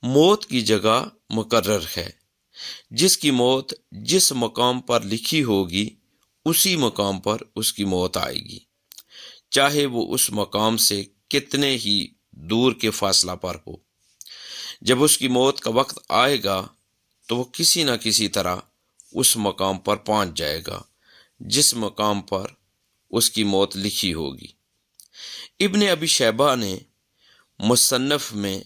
موت کی جگہ مقرر ہے۔ جس کی موت جس مقام پر لکھی ہوگی اسی مقام پر اس کی موت آئے گی، چاہے وہ اس مقام سے کتنے ہی دور کے فاصلہ پر ہو۔ جب اس کی موت کا وقت آئے گا تو وہ کسی نہ کسی طرح اس مقام پر پہنچ جائے گا جس مقام پر اس کی موت لکھی ہوگی۔ ابن ابی شیبہ نے مصنف میں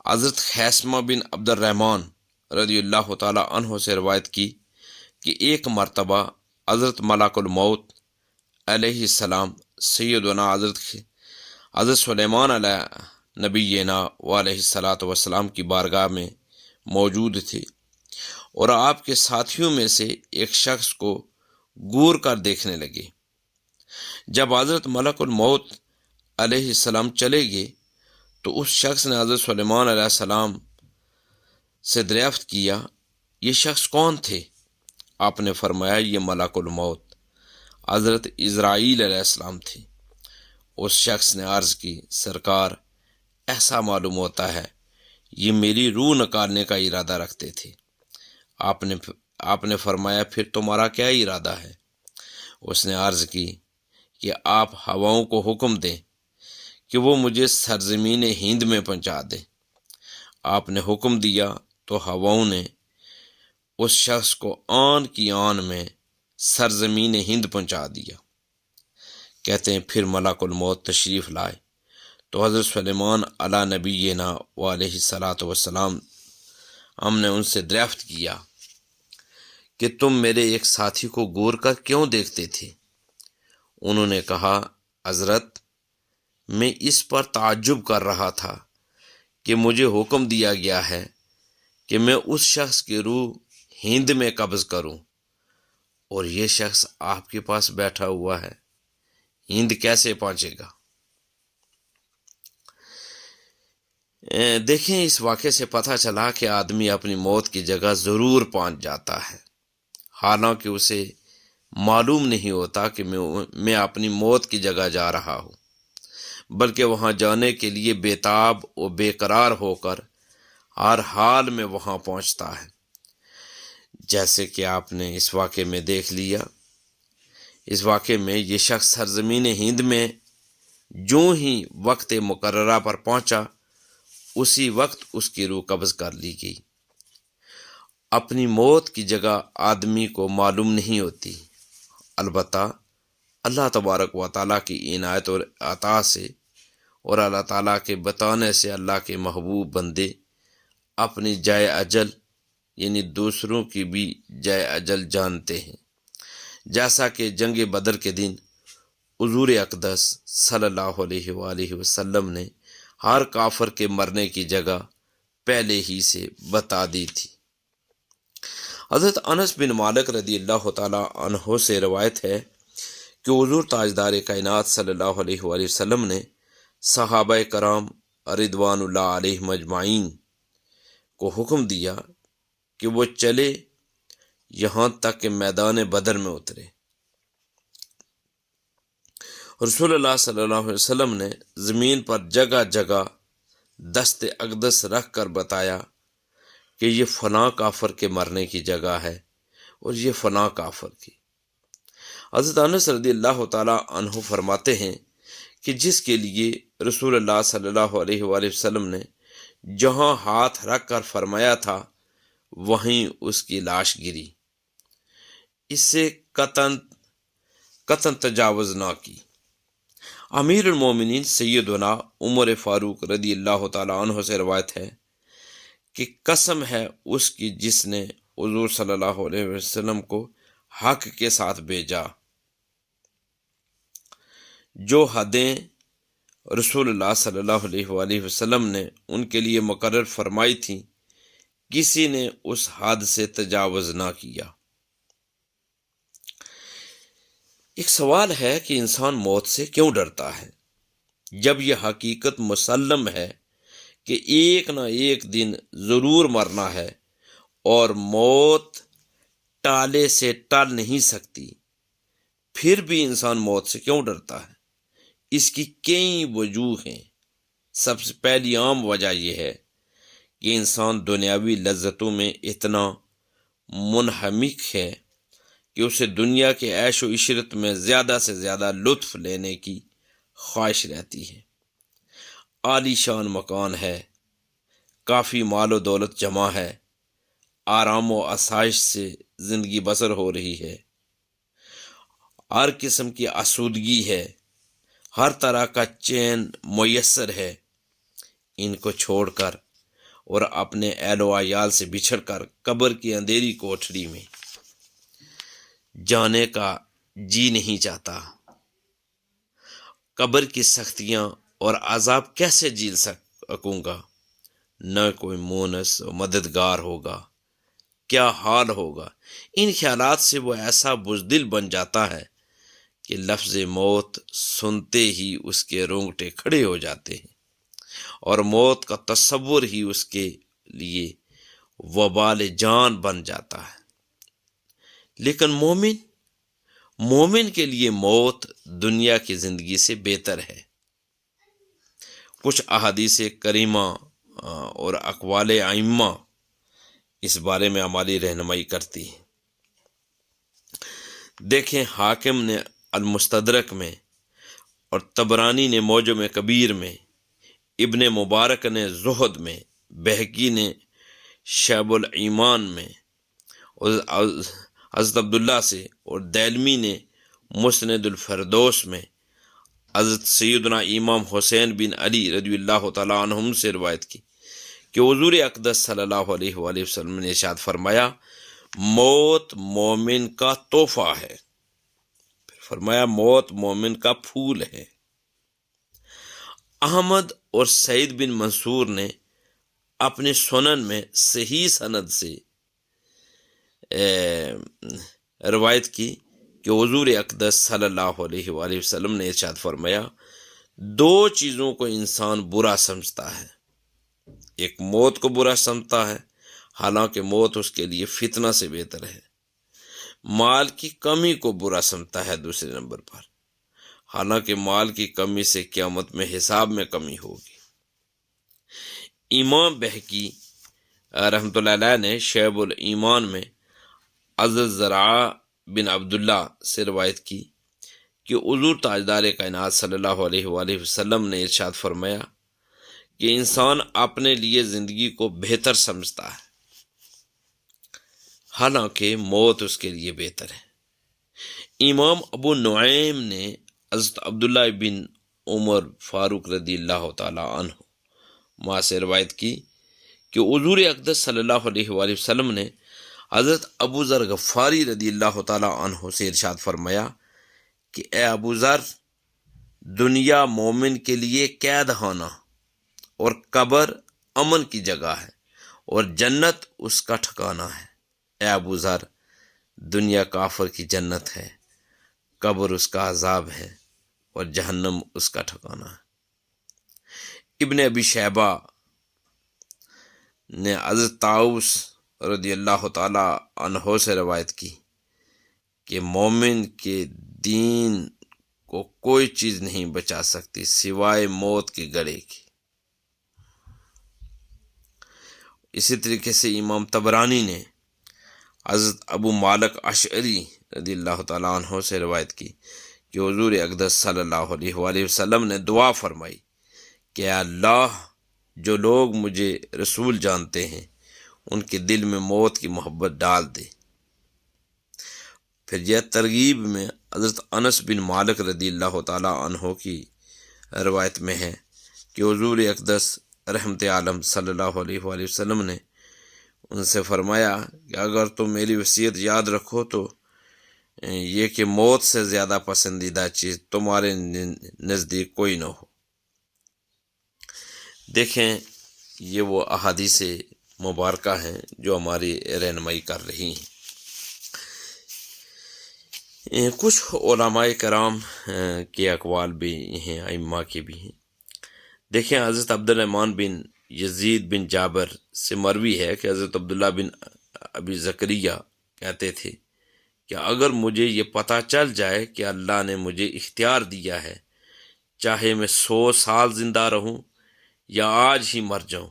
حضرت خیثمہ بن عبد الرحمن رضی اللہ تعالی عنہ سے روایت کی کہ ایک مرتبہ حضرت ملک الموت علیہ السلام سیدنا حضرت سلیمان علیہ نبینا و علیہ الصلاۃ والسلام کی بارگاہ میں موجود تھے، اور آپ کے ساتھیوں میں سے ایک شخص کو گور کر دیکھنے لگے۔ جب حضرت ملک الموت علیہ السلام چلے گئے تو اس شخص نے حضرت سلیمان علیہ السلام سے دریافت کیا، یہ شخص کون تھے؟ آپ نے فرمایا، یہ ملک الموت حضرت عزرائیل علیہ السلام تھے۔ اس شخص نے عرض کی، سرکار، ایسا معلوم ہوتا ہے یہ میری روح نکالنے کا ارادہ رکھتے تھے۔ آپ نے فرمایا، پھر تمہارا کیا ارادہ ہے؟ اس نے عرض کی کہ آپ ہواؤں کو حکم دیں کہ وہ مجھے سرزمین ہند میں پہنچا دیں۔ آپ نے حکم دیا تو ہواؤں نے اس شخص کو آن کی آن میں سرزمین ہند پہنچا دیا۔ کہتے ہیں پھر ملک الموت تشریف لائے تو حضرت سلیمان علی نبینا و علیہ الصلاۃ والسلام ہم نے ان سے دریافت کیا کہ تم میرے ایک ساتھی کو گور کر کیوں دیکھتے تھے؟ انہوں نے کہا، حضرت، میں اس پر تعجب کر رہا تھا کہ مجھے حکم دیا گیا ہے کہ میں اس شخص کی روح ہند میں قبض کروں، اور یہ شخص آپ کے پاس بیٹھا ہوا ہے، ہند کیسے پہنچے گا؟ دیکھیں، اس واقعے سے پتہ چلا کہ آدمی اپنی موت کی جگہ ضرور پہنچ جاتا ہے، حالانکہ اسے معلوم نہیں ہوتا کہ میں اپنی موت کی جگہ جا رہا ہوں، بلکہ وہاں جانے کے لیے بے تاب و بے قرار ہو کر ہر حال میں وہاں پہنچتا ہے، جیسے کہ آپ نے اس واقعے میں دیکھ لیا۔ اس واقعے میں یہ شخص سرزمین ہند میں جو ہی وقت مقررہ پر پہنچا، اسی وقت اس کی روح قبض کر لی گئی۔ اپنی موت کی جگہ آدمی کو معلوم نہیں ہوتی، البتہ اللہ تبارک و تعالیٰ کی عنایت اور عطا سے اور اللہ تعالیٰ کے بتانے سے اللہ کے محبوب بندے اپنی جائے اجل یعنی دوسروں کی بھی جائے اجل جانتے ہیں، جیسا کہ جنگ بدر کے دن حضور اقدس صلی اللہ علیہ وآلہ وسلم نے ہر کافر کے مرنے کی جگہ پہلے ہی سے بتا دی تھی۔ حضرت انس بن مالک رضی اللہ تعالی عنہ سے روایت ہے کہ حضور تاجدار کائنات صلی اللہ علیہ وآلہ وسلم نے صحابہ کرام رضوان اللہ علیہم اجمعین کو حکم دیا کہ وہ چلے یہاں تک کہ میدان بدر میں اترے۔ رسول اللہ صلی اللہ علیہ وسلم نے زمین پر جگہ جگہ دست اقدس رکھ کر بتایا کہ یہ فلاں کافر کے مرنے کی جگہ ہے اور یہ فلاں کافر کی۔ حضرت انس رضی اللہ تعالی عنہ فرماتے ہیں کہ جس کے لیے رسول اللہ صلی اللہ علیہ وآلہ وسلم نے جہاں ہاتھ رکھ کر فرمایا تھا وہیں اس کی لاش گری، اس سے قطعاً تجاوز نہ کی۔ امیر المومنین سیدنا عمر فاروق رضی اللہ تعالی عنہ سے روایت ہے کہ قسم ہے اس کی جس نے حضور صلی اللہ علیہ وسلم کو حق کے ساتھ بھیجا، جو حدیں رسول اللہ صلی اللہ علیہ وآلہ وسلم نے ان کے لیے مقرر فرمائی تھیں، کسی نے اس حد سے تجاوز نہ کیا۔ ایک سوال ہے کہ انسان موت سے کیوں ڈرتا ہے، جب یہ حقیقت مسلم ہے کہ ایک نہ ایک دن ضرور مرنا ہے اور موت ٹالے سے ٹل نہیں سکتی، پھر بھی انسان موت سے کیوں ڈرتا ہے؟ اس کی کئی وجوہ ہیں۔ سب سے پہلی عام وجہ یہ ہے کہ انسان دنیاوی لذتوں میں اتنا منہمک ہے کہ اسے دنیا کے عیش و عشرت میں زیادہ سے زیادہ لطف لینے کی خواہش رہتی ہے۔ عالی شان مکان ہے، کافی مال و دولت جمع ہے، آرام و آسائش سے زندگی بسر ہو رہی ہے، ہر قسم کی آسودگی ہے، ہر طرح کا چین میسر ہے۔ ان کو چھوڑ کر اور اپنے اہل و عیال سے بچھڑ کر قبر کی اندھیری کوٹھری میں جانے کا جی نہیں چاہتا۔ قبر کی سختیاں اور عذاب کیسے جھیل سکوں گا؟ نہ کوئی مونس و مددگار ہوگا، کیا حال ہوگا؟ ان خیالات سے وہ ایسا بزدل بن جاتا ہے کہ لفظ موت سنتے ہی اس کے رونگٹے کھڑے ہو جاتے ہیں، اور موت کا تصور ہی اس کے لیے وبال جان بن جاتا ہے۔ لیکن مومن کے لیے موت دنیا کی زندگی سے بہتر ہے۔ کچھ احادیث کریمہ اور اقوال ائمہ اس بارے میں ہماری رہنمائی کرتی ہے۔ دیکھیں، حاکم نے المستدرک میں اور طبرانی نے معجم کبیر میں، ابن مبارک نے زہد میں، بہقی نے شعب الایمان میں، اور حضرت عبداللہ سے اور دیلمی نے مسند الفردوس میں حضرت سیدنا امام حسین بن علی رضی اللہ تعالیٰ عنہم سے روایت کی کہ حضور اقدس صلی اللہ علیہ وآلہ وسلم نے ارشاد فرمایا، موت مومن کا تحفہ ہے۔ پھر فرمایا، موت مومن کا پھول ہے۔ احمد اور سعید بن منصور نے اپنے سنن میں صحیح سند سے روایت کی کہ حضور اقدس صلی اللہ علیہ وآلہ وسلم نے ارشاد فرمایا، دو چیزوں کو انسان برا سمجھتا ہے۔ ایک موت کو برا سمجھتا ہے، حالانکہ موت اس کے لیے فتنہ سے بہتر ہے۔ مال کی کمی کو برا سمجھتا ہے دوسرے نمبر پر، حالانکہ مال کی کمی سے قیامت میں حساب میں کمی ہوگی۔ امام بہقی رحمۃ اللہ علیہ نے شعب الایمان میں حضرت زرعہ بن عبداللہ سے روایت کی کہ حضور تاجدار کائنات صلی اللہ علیہ وآلہ وسلم نے ارشاد فرمایا کہ انسان اپنے لیے زندگی کو بہتر سمجھتا ہے، حالانکہ موت اس کے لیے بہتر ہے۔ امام ابو نعیم نے حضرت عبداللہ بن عمر فاروق رضی اللہ تعالیٰ عنہ ماں سے روایت کی کہ حضور اقدس صلی اللہ علیہ وآلہ وسلم نے حضرت ابو ذر غفاری رضی اللہ تعالیٰ عنہ سے ارشاد فرمایا کہ اے ابو ذر، دنیا مومن کے لیے قید خانہ اور قبر امن کی جگہ ہے، اور جنت اس کا ٹھکانہ ہے۔ اے ابو ذر، دنیا کافر کی جنت ہے، قبر اس کا عذاب ہے، اور جہنم اس کا ٹھکانہ ہے۔ ابن ابی شیبہ نے حضرت طاؤس رضی اللہ تعالیٰ عنہ سے روایت کی کہ مومن کے دین کو کوئی چیز نہیں بچا سکتی سوائے موت کے گڑھے کی۔ اسی طریقے سے امام طبرانی نے حضرت ابو مالک اشعری رضی اللہ تعالیٰ عنہ سے روایت کی کہ حضور اقدس صلی اللہ علیہ وآلہ وسلم نے دعا فرمائی کہ اے اللہ، جو لوگ مجھے رسول جانتے ہیں ان کے دل میں موت کی محبت ڈال دے۔ پھر یہ ترغیب میں حضرت انس بن مالک رضی اللہ تعالیٰ عنہ کی روایت میں ہے کہ حضور اقدس رحمت عالم صلی اللہ علیہ وآلہ وسلم نے ان سے فرمایا کہ اگر تم میری وصیت یاد رکھو تو یہ کہ موت سے زیادہ پسندیدہ چیز تمہارے نزدیک کوئی نہ ہو۔ دیکھیں، یہ وہ احادیث مبارکہ ہیں جو ہماری رہنمائی کر رہی ہیں۔ کچھ علماء کرام کے اقوال بھی ہیں، ائمہ کے بھی ہیں۔ دیکھیں، حضرت عبد الرحمن بن یزید بن جابر سے مروی ہے کہ حضرت عبداللہ بن ابی زکریہ کہتے تھے کہ اگر مجھے یہ پتہ چل جائے کہ اللہ نے مجھے اختیار دیا ہے، چاہے میں 100 سال زندہ رہوں یا آج ہی مر جاؤں،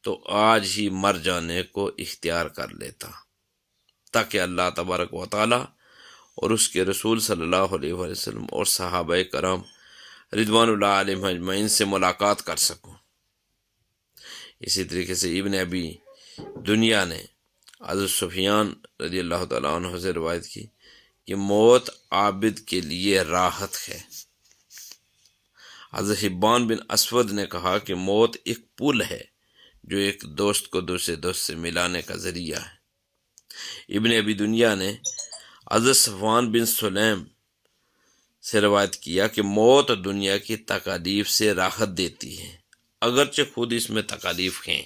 تو آج ہی مر جانے کو اختیار کر لیتا، تاکہ اللہ تبارک و تعالی اور اس کے رسول صلی اللہ علیہ وسلم اور صحابہ کرام رضوان اللہ علیہم اجمعین سے ملاقات کر سکوں۔ اسی طریقے سے ابن ابی دنیا نے حضرت سفیان رضی اللہ تعالیٰ عنہ سے روایت کی کہ موت عابد کے لیے راحت ہے۔ حضرت حبان بن اسود نے کہا کہ موت ایک پل ہے جو ایک دوست کو دوسرے دوست سے ملانے کا ذریعہ ہے۔ ابن ابی دنیا نے حضرت صفوان بن سلیم سے روایت کیا کہ موت دنیا کی تکالیف سے راحت دیتی ہے، اگرچہ خود اس میں تکالیف ہیں۔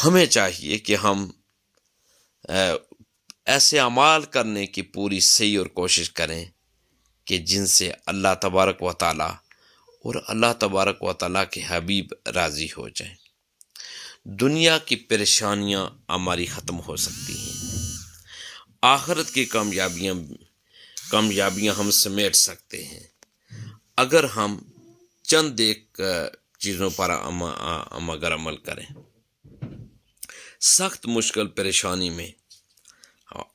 ہمیں چاہیے کہ ہم ایسے اعمال کرنے کی پوری صحیح اور کوشش کریں کہ جن سے اللہ تبارک و تعالیٰ اور اللہ تبارک و تعالیٰ کے حبیب راضی ہو جائیں۔ دنیا کی پریشانیاں ہماری ختم ہو سکتی ہیں، آخرت کی کامیابیاں ہم سمیٹ سکتے ہیں اگر ہم چند ایک چیزوں پر اگر عمل کریں۔ سخت مشکل پریشانی میں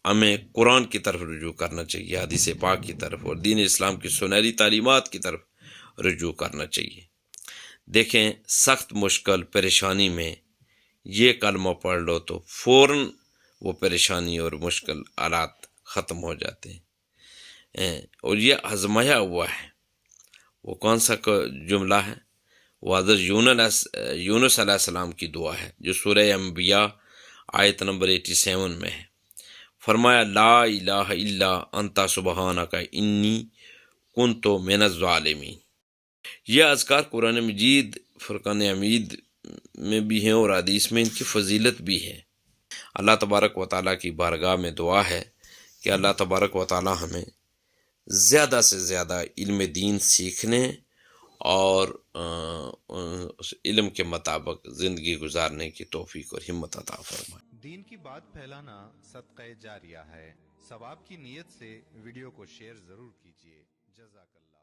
ہمیں قرآن کی طرف رجوع کرنا چاہیے، حدیث پاک کی طرف اور دین اسلام کی سنہری تعلیمات کی طرف رجوع کرنا چاہیے۔ دیکھیں، سخت مشکل پریشانی میں یہ کلمہ پڑھ لو تو فوراً وہ پریشانی اور مشکل حالات ختم ہو جاتے ہیں، اور یہ آزمایا ہوا ہے۔ وہ کون سا جملہ ہے؟ وہ حضرت یونس علیہ السلام کی دعا ہے جو سورہ انبیاء آیت نمبر 87 میں ہے۔ فرمایا لا الہ الا انت سبحانک انی کنت من الظالمین۔ یہ اذکار قرآن مجید فرقان حمید میں بھی ہیں اور حدیث میں ان کی فضیلت بھی ہے۔ اللہ تبارک و تعالیٰ کی بارگاہ میں دعا ہے کہ اللہ تبارک و تعالیٰ ہمیں زیادہ سے زیادہ علم دین سیکھنے اور اس علم کے مطابق زندگی گزارنے کی توفیق اور ہمت عطا فرمائے۔ دین کی بات پھیلانا صدقہ جاریہ ہے، ثواب کی نیت سے ویڈیو کو شیئر ضرور کیجیے۔ جزاک اللہ۔